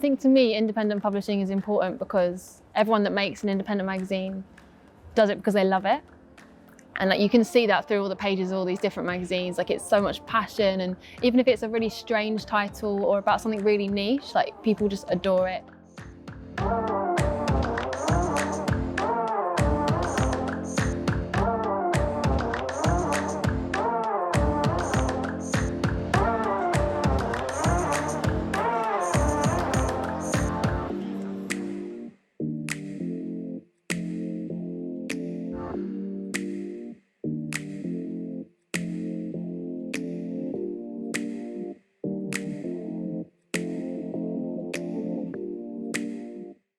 think to me, independent publishing is important because everyone that makes an independent magazine does it because they love it. And like you can see that through all the pages of all these different magazines, like it's so much passion, and even if it's a really strange title or about something really niche, like people just adore it.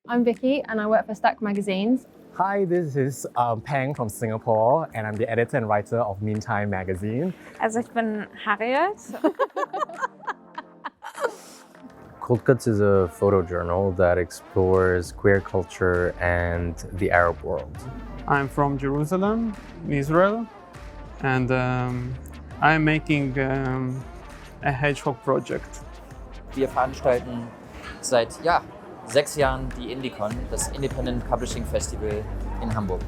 I'm Vicky and I work for Stack Magazines. Hi, this is Peng from Singapore and I'm the editor and writer of Meantime magazine. Also ich bin Harriet. Cold Cuts is a photojournal that explores queer culture and the Arab world. I'm from Jerusalem, Israel, and I'm making a Hedgehog project. Wir veranstalten seit 6 Jahren die INDIECON, das Independent Publishing Festival in Hamburg.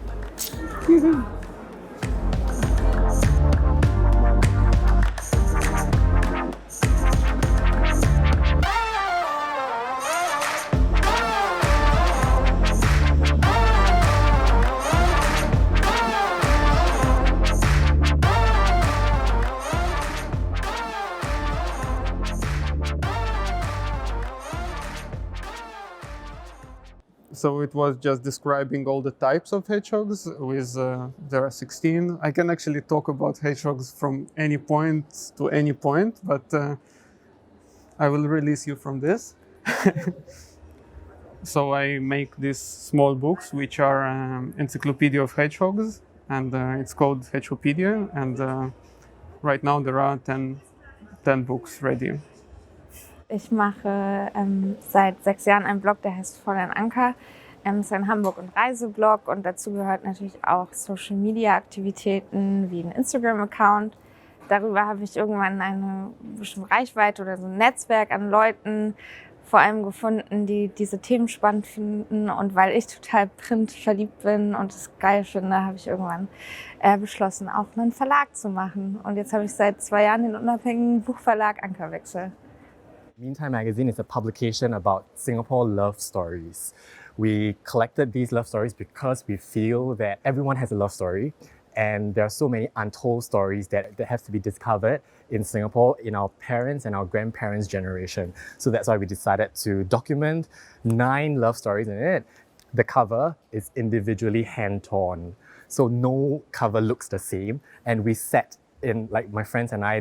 So it was just describing all the types of hedgehogs. There are 16. I can actually talk about hedgehogs from any point to any point, but I will release you from this. So I make these small books, which are encyclopedia of hedgehogs, and it's called Hedgehopedia. And right now there are 10 books ready. Ich mache seit 6 Jahren einen Blog, der heißt Fräulein Anker. Ist ein Hamburg- und Reiseblog und dazu gehört natürlich auch Social-Media-Aktivitäten wie ein Instagram-Account. Darüber habe ich irgendwann eine bestimmte Reichweite oder so ein Netzwerk an Leuten vor allem gefunden, die diese Themen spannend finden. Und weil ich total printverliebt bin und es geil finde, habe ich irgendwann beschlossen, auch einen Verlag zu machen. Und jetzt habe ich seit 2 Jahren den unabhängigen Buchverlag Ankerwechsel. Meantime magazine is a publication about Singapore love stories. We collected these love stories because we feel that everyone has a love story and there are so many untold stories that have to be discovered in Singapore in our parents' and our grandparents' generation. So that's why we decided to document 9 love stories in it. The cover is individually hand-torn, so no cover looks the same. And we set in, like my friends and I,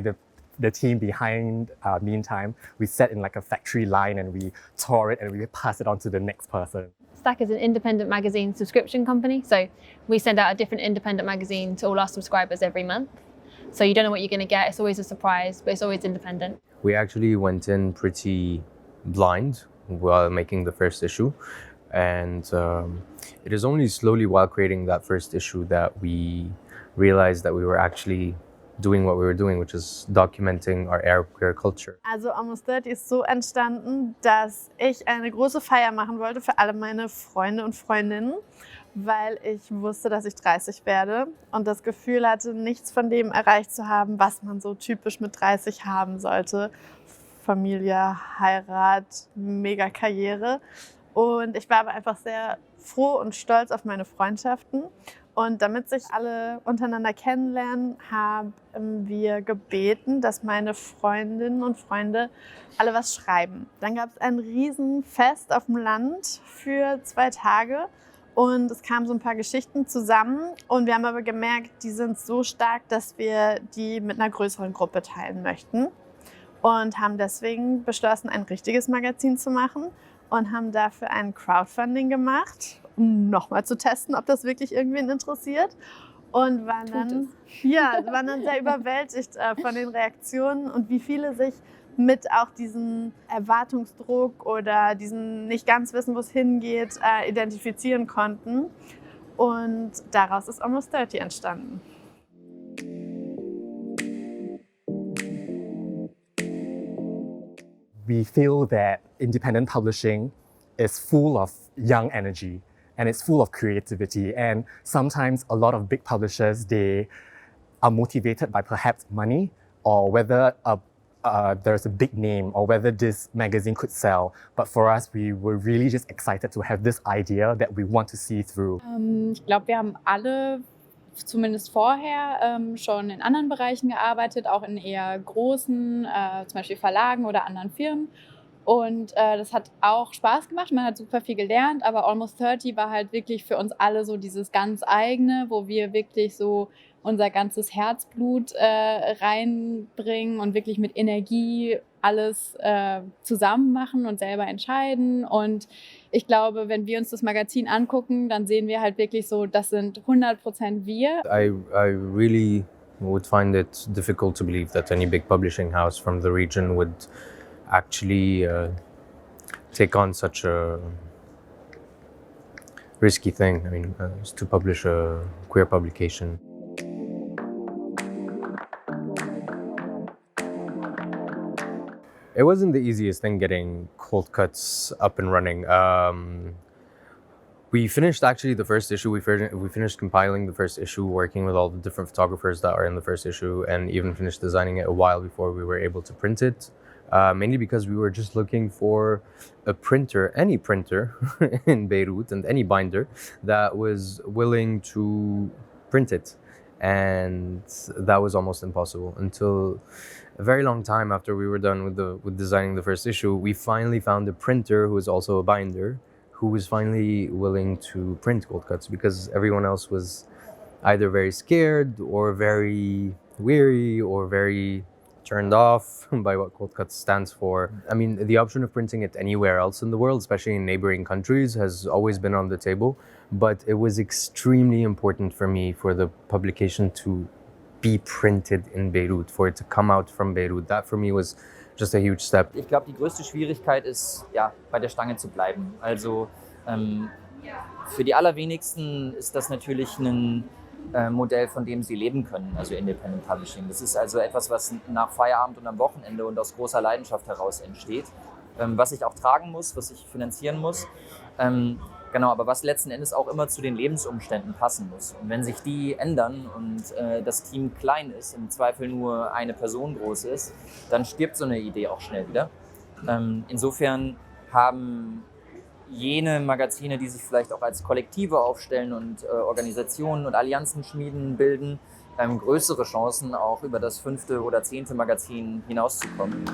the team behind Meantime, we set in like a factory line and we tore it and we pass it on to the next person. Stack is an independent magazine subscription company, so we send out a different independent magazine to all our subscribers every month. So you don't know what you're going to get, it's always a surprise, but it's always independent. We actually went in pretty blind while making the first issue, and it is only slowly while creating that first issue that we realized that we were actually doing what we were doing, which is documenting our Arab queer culture. Also Almost 30 ist so entstanden, dass ich eine große Feier machen wollte für alle meine Freunde und Freundinnen, weil ich wusste, dass ich 30 werde und das Gefühl hatte, nichts von dem erreicht zu haben, was man so typisch mit 30 haben sollte. Familie, Heirat, mega Karriere. Und ich war aber einfach sehr froh und stolz auf meine Freundschaften. Und damit sich alle untereinander kennenlernen, haben wir gebeten, dass meine Freundinnen und Freunde alle was schreiben. Dann gab es ein Riesenfest auf dem Land für 2 Tage und es kamen so ein paar Geschichten zusammen. Und wir haben aber gemerkt, die sind so stark, dass wir die mit einer größeren Gruppe teilen möchten. Und haben deswegen beschlossen, ein richtiges Magazin zu machen und haben dafür ein Crowdfunding gemacht, um nochmal zu testen, ob das wirklich irgendwen interessiert. Und waren dann sehr überwältigt von den Reaktionen und wie viele sich mit auch diesem Erwartungsdruck oder diesem nicht ganz wissen, wo es hingeht, identifizieren konnten. Und daraus ist Almost 30 entstanden. We feel that independent publishing is full of young energy and it's full of creativity. And sometimes a lot of big publishers, they are motivated by perhaps money or whether there's a big name or whether this magazine could sell. But for us, we were really just excited to have this idea that we want to see through. Ich glaube, wir haben alle zumindest vorher schon in anderen Bereichen gearbeitet, auch in eher großen, zum Beispiel Verlagen oder anderen Firmen. Und das hat auch Spaß gemacht, man hat super viel gelernt, aber Almost 30 war halt wirklich für uns alle so dieses ganz eigene, wo wir wirklich so unser ganzes Herzblut reinbringen und wirklich mit Energie alles zusammen machen und selber entscheiden. Und ich glaube, wenn wir uns das Magazin angucken, dann sehen wir halt wirklich so, das sind 100% wir. I really would find it difficult to believe that any big publishing house from the region would actually take on such a risky thing. I mean, to publish a queer publication. It wasn't the easiest thing getting Cold Cuts up and running. We finished actually the first issue. We finished compiling the first issue, working with all the different photographers that are in the first issue, and even finished designing it a while before we were able to print it. Mainly because we were just looking for a printer, any printer in Beirut and any binder that was willing to print it. And that was almost impossible until a very long time after we were done with designing the first issue. We finally found a printer who was also a binder who was finally willing to print Cold Cuts, because everyone else was either very scared or very weary or very turned off by what Cold Cuts stands for. I mean, the option of printing it anywhere else in the world, especially in neighboring countries, has always been on the table. But it was extremely important for me for the publication to be printed in Beirut, for it to come out from Beirut. That for me was just a huge step. Ich glaube, die größte Schwierigkeit ist, ja, bei der Stange zu bleiben. Also für die allerwenigsten ist das natürlich ein Modell, von dem sie leben können, also Independent Publishing. Das ist also etwas, was nach Feierabend und am Wochenende und aus großer Leidenschaft heraus entsteht, was ich auch tragen muss, was ich finanzieren muss. Genau, aber was letzten Endes auch immer zu den Lebensumständen passen muss. Und wenn sich die ändern und das Team klein ist, im Zweifel nur eine Person groß ist, dann stirbt so eine Idee auch schnell wieder. Insofern haben jene Magazine, die sich vielleicht auch als Kollektive aufstellen und Organisationen und Allianzen schmieden, bilden, größere Chancen, auch über das 5. oder 10. Magazin hinauszukommen.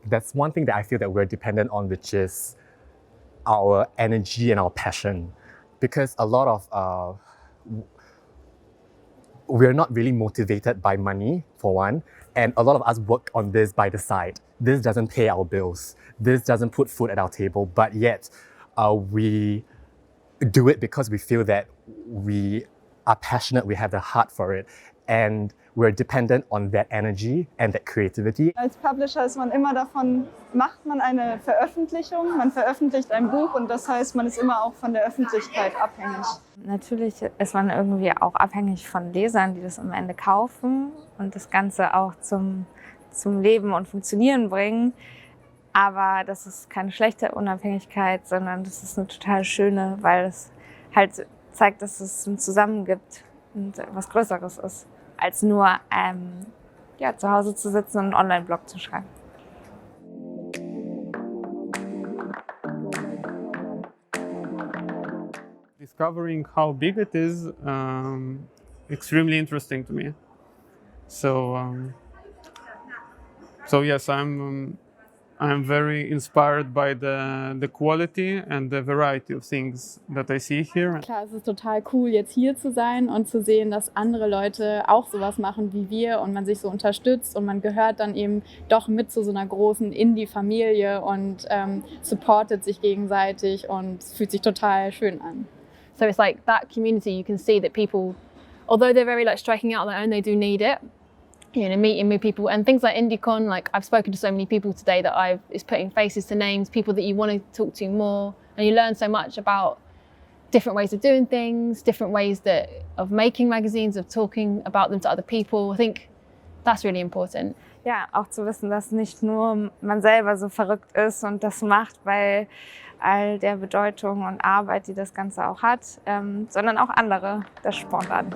That's one thing that I feel that we're dependent on, which is our energy and our passion. Because a lot of, we're not really motivated by money, for one, and a lot of us work on this by the side. This doesn't pay our bills. This doesn't put food at our table, but yet we do it because we feel that we are passionate, we have the heart for it. And we're dependent on that energy and that creativity. Als Publisher ist man immer davon, macht man eine Veröffentlichung, man veröffentlicht ein Buch und das heißt, man ist immer auch von der Öffentlichkeit abhängig. Natürlich ist man irgendwie auch abhängig von Lesern, die das am Ende kaufen und das Ganze auch zum Leben und Funktionieren bringen. Aber das ist keine schlechte Unabhängigkeit, sondern das ist eine total schöne, weil es halt zeigt, dass es ein Zusammen gibt und was Größeres ist, als nur zu Hause zu sitzen und einen Online-Blog zu schreiben. Discovering how big it is extremely interesting to me. So yes, I'm very inspired by the quality and the variety of things that I see here. Klar, es ist total cool, jetzt hier zu sein und zu sehen, dass andere Leute auch sowas machen wie wir und man sich so unterstützt und man gehört dann eben doch mit zu so einer großen Indie-Familie und supportet sich gegenseitig und es fühlt sich total schön an. So it's like that community, you can see that people, although they're very like striking out on their own, they do need it. You know, meeting with people and things like INDIECON, like I've spoken to so many people today that it's putting faces to names, people that you want to talk to more, and you learn so much about different ways of doing things, different ways of making magazines, of talking about them to other people. I think that's really important. Ja, auch zu wissen, dass nicht nur man selber so verrückt ist und das macht bei all der Bedeutung und Arbeit, die das Ganze auch hat, sondern auch andere das sponsern.